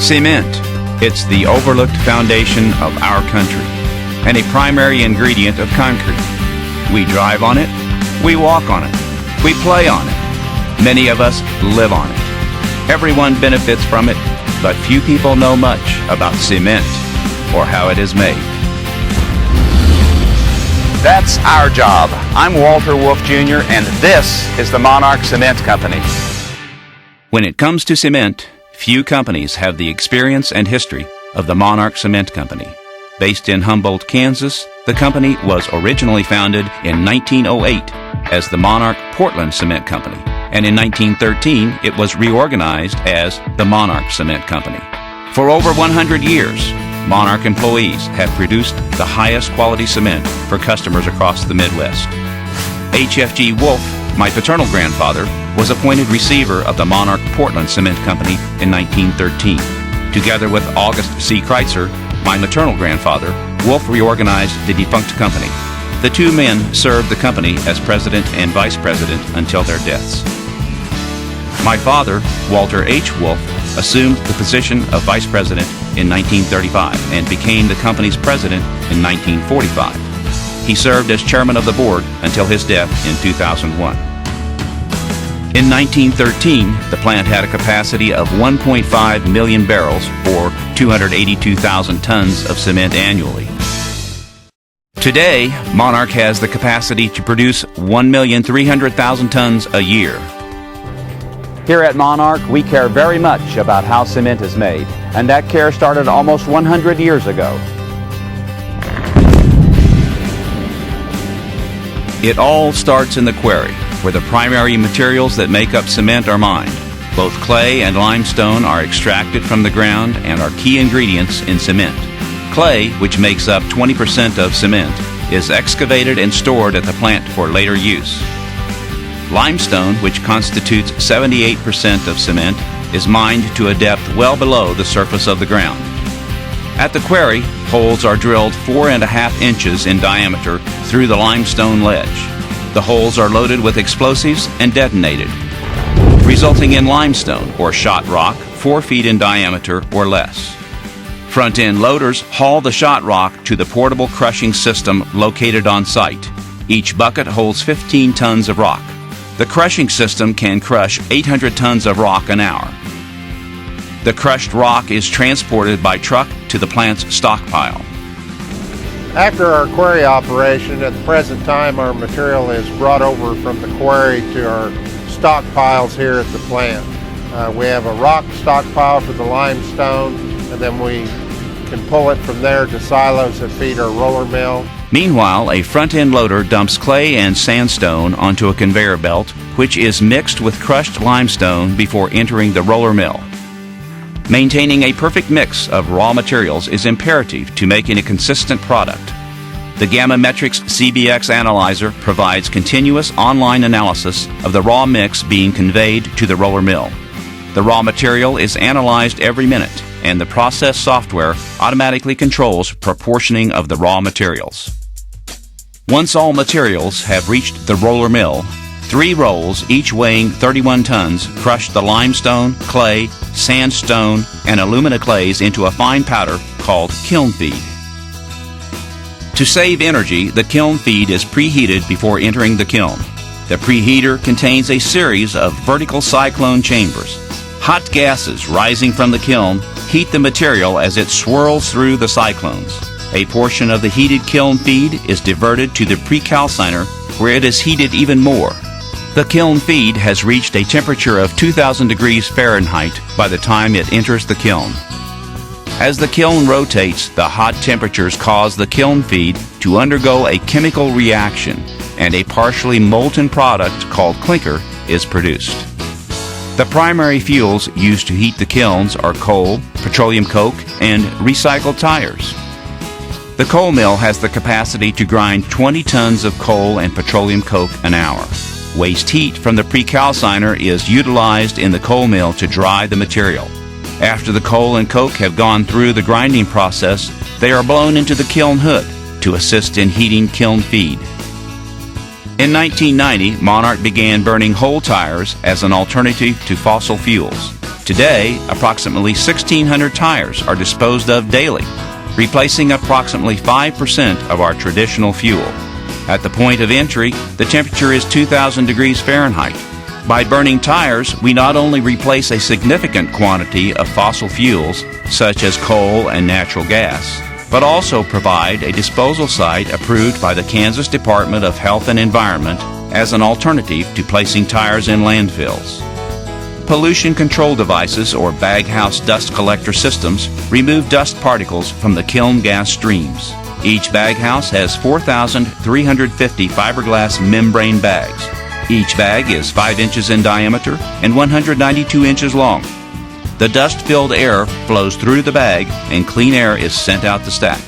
Cement. It's the overlooked foundation of our country and a primary ingredient of concrete. We drive on it, we walk on it, we play on it. Many of us live on it. Everyone benefits from it, but few people know much about cement or how it is made. That's our job. I'm Walter Wolf Jr., and this is the Monarch Cement Company. When it comes to cement, few companies have the experience and history of the Monarch Cement Company. Based in Humboldt, Kansas, the company was originally founded in 1908 as the Monarch Portland Cement Company, and in 1913 it was reorganized as the Monarch Cement Company. For over 100 years, Monarch employees have produced the highest quality cement for customers across the Midwest. H.F.G. Wolf, my paternal grandfather, was appointed receiver of the Monarch Portland Cement Company in 1913. Together with August C. Kreitzer, my maternal grandfather, Wolf reorganized the defunct company. The two men served the company as president and vice president until their deaths. My father, Walter H. Wolf, assumed the position of vice president in 1935 and became the company's president in 1945. He served as chairman of the board until his death in 2001. In 1913, the plant had a capacity of 1.5 million barrels, or 282,000 tons of cement annually. Today, Monarch has the capacity to produce 1,300,000 tons a year. Here at Monarch, we care very much about how cement is made, and that care started almost 100 years ago. It all starts in the quarry, where the primary materials that make up cement are mined. Both clay and limestone are extracted from the ground and are key ingredients in cement. Clay, which makes up 20% of cement, is excavated and stored at the plant for later use. Limestone, which constitutes 78% of cement, is mined to a depth well below the surface of the ground. At the quarry, holes are drilled 4.5 inches in diameter through the limestone ledge. The holes are loaded with explosives and detonated, resulting in limestone or shot rock 4 feet in diameter or less. Front-end loaders haul the shot rock to the portable crushing system located on site. Each bucket holds 15 tons of rock. The crushing system can crush 800 tons of rock an hour. The crushed rock is transported by truck to the plant's stockpile. After our quarry operation, at the present time, our material is brought over from the quarry to our stockpiles here at the plant. We have a rock stockpile for the limestone, and then we can pull it from there to silos that feed our roller mill. Meanwhile, a front-end loader dumps clay and sandstone onto a conveyor belt, which is mixed with crushed limestone before entering the roller mill. Maintaining a perfect mix of raw materials is imperative to making a consistent product. The Gammametrics CBX analyzer provides continuous online analysis of the raw mix being conveyed to the roller mill. The raw material is analyzed every minute, and the process software automatically controls proportioning of the raw materials. Once all materials have reached the roller mill, 3 rolls, each weighing 31 tons, crush the limestone, clay, sandstone, and alumina clays into a fine powder called kiln feed. To save energy, the kiln feed is preheated before entering the kiln. The preheater contains a series of vertical cyclone chambers. Hot gases rising from the kiln heat the material as it swirls through the cyclones. A portion of the heated kiln feed is diverted to the precalciner, where it is heated even more. The kiln feed has reached a temperature of 2,000 degrees Fahrenheit by the time it enters the kiln. As the kiln rotates, the hot temperatures cause the kiln feed to undergo a chemical reaction, and a partially molten product called clinker is produced. The primary fuels used to heat the kilns are coal, petroleum coke, and recycled tires. The coal mill has the capacity to grind 20 tons of coal and petroleum coke an hour. Waste heat from the precalciner is utilized in the coal mill to dry the material. After the coal and coke have gone through the grinding process, they are blown into the kiln hood to assist in heating kiln feed. In 1990, Monarch began burning whole tires as an alternative to fossil fuels. Today, approximately 1,600 tires are disposed of daily, replacing approximately 5% of our traditional fuel. At the point of entry, the temperature is 2,000 degrees Fahrenheit. By burning tires, we not only replace a significant quantity of fossil fuels, such as coal and natural gas, but also provide a disposal site approved by the Kansas Department of Health and Environment as an alternative to placing tires in landfills. Pollution control devices or baghouse dust collector systems remove dust particles from the kiln gas streams. Each baghouse has 4,350 fiberglass membrane bags. Each bag is 5 inches in diameter and 192 inches long. The dust-filled air flows through the bag and clean air is sent out the stack.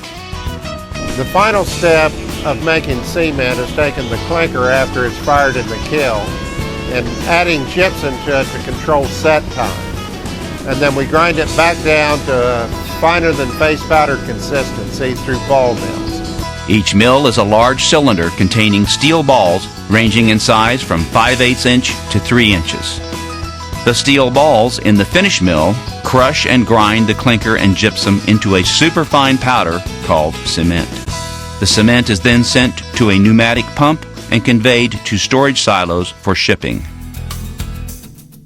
The final step of making cement is taking the clinker after it's fired in the kiln and adding gypsum to it to control set time. And then we grind it back down to finer than face powder consistency through ball mills. Each mill is a large cylinder containing steel balls ranging in size from 5/8 inch to 3 inches. The steel balls in the finish mill crush and grind the clinker and gypsum into a superfine powder called cement. The cement is then sent to a pneumatic pump and conveyed to storage silos for shipping.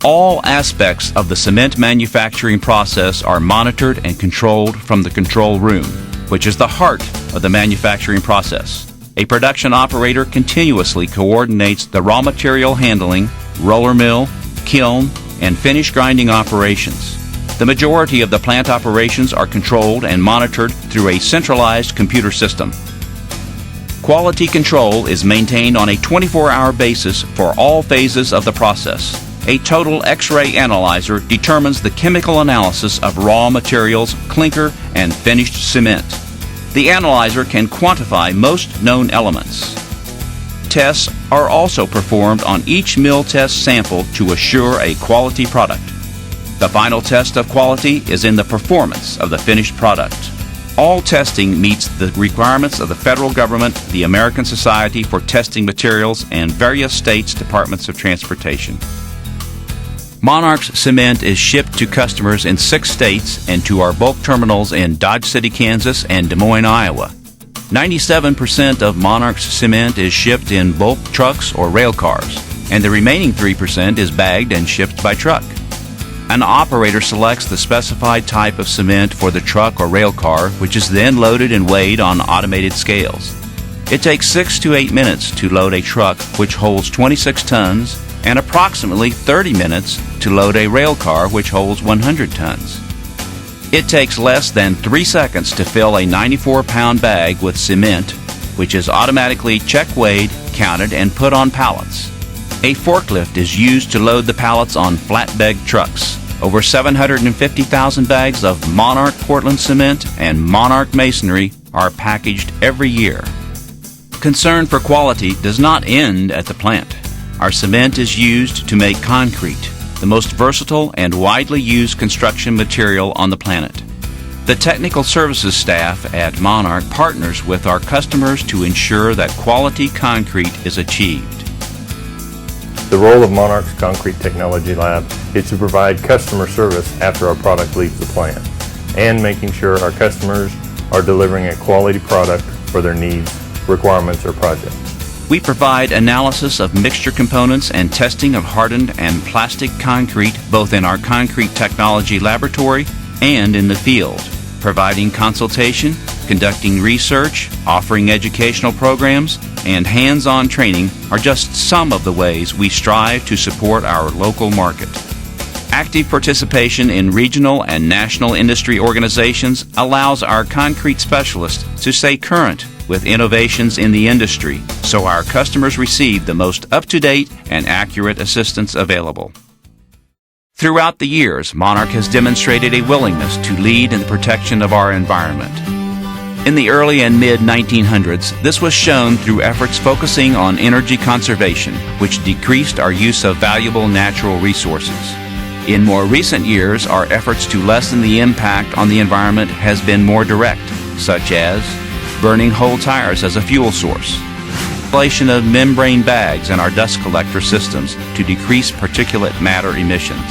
All aspects of the cement manufacturing process are monitored and controlled from the control room, which is the heart of the manufacturing process. A production operator continuously coordinates the raw material handling, roller mill, kiln, and finish grinding operations. The majority of the plant operations are controlled and monitored through a centralized computer system. Quality control is maintained on a 24-hour basis for all phases of the process. A total X-ray analyzer determines the chemical analysis of raw materials, clinker, and finished cement. The analyzer can quantify most known elements. Tests are also performed on each mill test sample to assure a quality product. The final test of quality is in the performance of the finished product. All testing meets the requirements of the federal government, the American Society for Testing Materials, and various states' departments of transportation. Monarch's cement is shipped to customers in 6 states and to our bulk terminals in Dodge City, Kansas, and Des Moines, Iowa. 97% of Monarch's cement is shipped in bulk trucks or rail cars, and the remaining 3% is bagged and shipped by truck. An operator selects the specified type of cement for the truck or rail car, which is then loaded and weighed on automated scales. It takes 6 to 8 minutes to load a truck which holds 26 tons and approximately 30 minutes to load a rail car which holds 100 tons. It takes less than 3 seconds to fill a 94-pound bag with cement, which is automatically check-weighed, counted, and put on pallets. A forklift is used to load the pallets on flatbed trucks. Over 750,000 bags of Monarch Portland cement and Monarch masonry are packaged every year. Concern for quality does not end at the plant. Our cement is used to make concrete, the most versatile and widely used construction material on the planet. The technical services staff at Monarch partners with our customers to ensure that quality concrete is achieved. The role of Monarch's Concrete Technology Lab is to provide customer service after our product leaves the plant and making sure our customers are delivering a quality product for their needs, requirements, or projects. We provide analysis of mixture components and testing of hardened and plastic concrete both in our concrete technology laboratory and in the field, providing consultation, conducting research, offering educational programs, and hands-on training are just some of the ways we strive to support our local market. Active participation in regional and national industry organizations allows our concrete specialists to stay current with innovations in the industry so our customers receive the most up-to-date and accurate assistance available. Throughout the years, Monarch has demonstrated a willingness to lead in the protection of our environment. In the early and mid-1900s, this was shown through efforts focusing on energy conservation, which decreased our use of valuable natural resources. In more recent years, our efforts to lessen the impact on the environment has been more direct, such as burning whole tires as a fuel source, installation of membrane bags in our dust collector systems to decrease particulate matter emissions,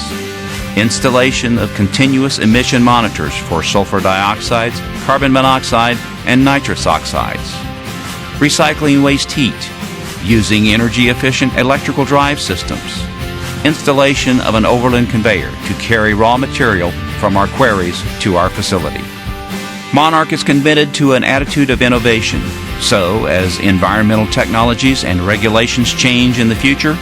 installation of continuous emission monitors for sulfur dioxides, carbon monoxide, and nitrous oxides, recycling waste heat, using energy-efficient electrical drive systems, installation of an overland conveyor to carry raw material from our quarries to our facility. Monarch is committed to an attitude of innovation, so as environmental technologies and regulations change in the future,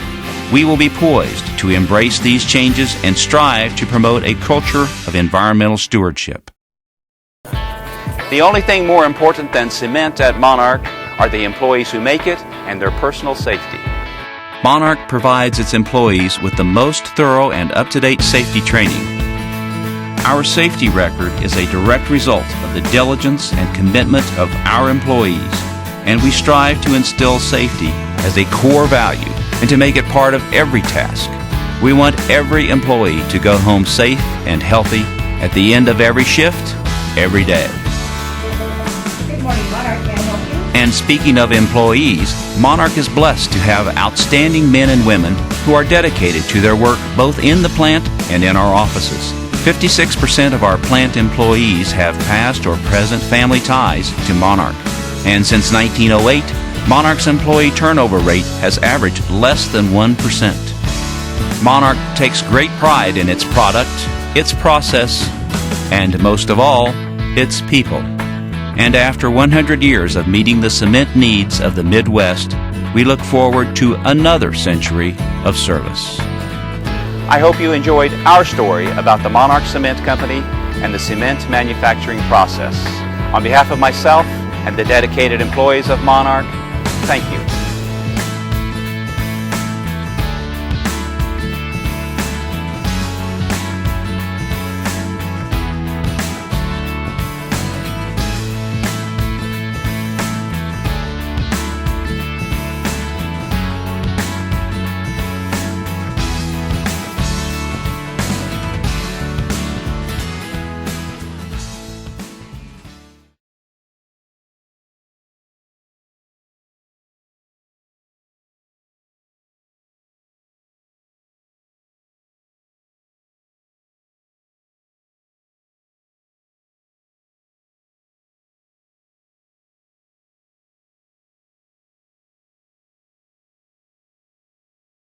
we will be poised to embrace these changes and strive to promote a culture of environmental stewardship. The only thing more important than cement at Monarch are the employees who make it and their personal safety. Monarch provides its employees with the most thorough and up-to-date safety training. Our safety record is a direct result of the diligence and commitment of our employees, and we strive to instill safety as a core value and to make it part of every task. We want every employee to go home safe and healthy at the end of every shift, every day. Good morning, Monarch. Can I help you? And speaking of employees, Monarch is blessed to have outstanding men and women who are dedicated to their work both in the plant and in our offices. 56% of our plant employees have past or present family ties to Monarch. And since 1908, Monarch's employee turnover rate has averaged less than 1%. Monarch takes great pride in its product, its process, and most of all, its people. And after 100 years of meeting the cement needs of the Midwest, we look forward to another century of service. I hope you enjoyed our story about the Monarch Cement Company and the cement manufacturing process. On behalf of myself and the dedicated employees of Monarch, thank you.